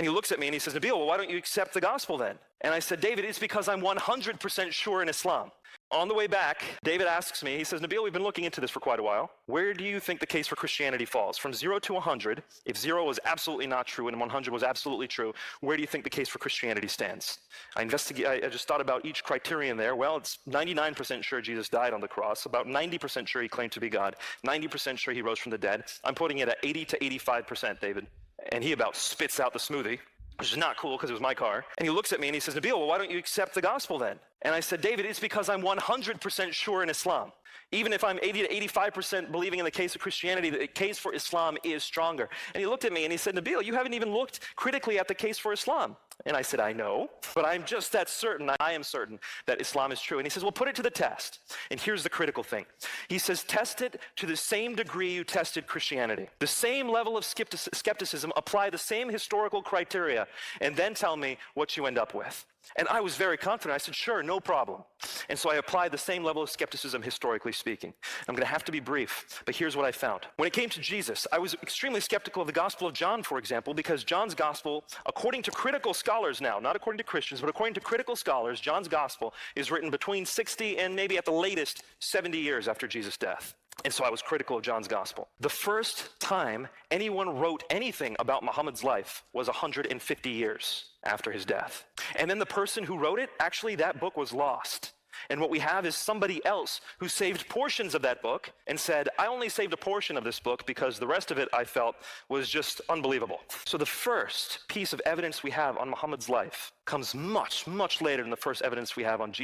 he looks at me and he says, Nabil, well, why don't you accept the gospel then? And I said, David, it's because I'm 100% sure in Islam. On the way back, David asks me, he says, Nabil, we've been looking into this for quite a while. Where do you think the case for Christianity falls? From 0 to 100, if 0 was absolutely not true and 100 was absolutely true, where do you think the case for Christianity stands? I just thought about each criterion there. Well, it's 99% sure Jesus died on the cross, about 90% sure he claimed to be God, 90% sure he rose from the dead. I'm putting it at 80 to 85%, David. And he about spits out the smoothie, which is not cool because it was my car. And he looks at me and he says, Nabil, well, why don't you accept the gospel then? And I said, David, it's because I'm 100% sure in Islam. Even if I'm 80 to 85% believing in the case of Christianity, the case for Islam is stronger. And he looked at me and he said, Nabil, you haven't even looked critically at the case for Islam. And I said, I know, but I'm just that certain. I am certain that Islam is true. And he says, well, put it to the test. And here's the critical thing. He says, test it to the same degree you tested Christianity. The same level of skepticism, apply the same historical criteria, and then tell me what you end up with. And I was very confident. I said, sure, no problem. And so I applied the same level of skepticism, historically speaking. I'm going to have to be brief, but here's what I found. When it came to Jesus, I was extremely skeptical of the Gospel of John, for example, because John's Gospel, according to critical scholars now, not according to Christians, but according to critical scholars, John's Gospel is written between 60 and maybe at the latest 70 years after Jesus' death. And so I was critical of John's Gospel. The first time anyone wrote anything about Muhammad's life was 150 years after his death. And then the person who wrote it, actually that book was lost. And what we have is somebody else who saved portions of that book and said, I only saved a portion of this book because the rest of it, I felt, was just unbelievable. So the first piece of evidence we have on Muhammad's life comes much, much later than the first evidence we have on Jesus.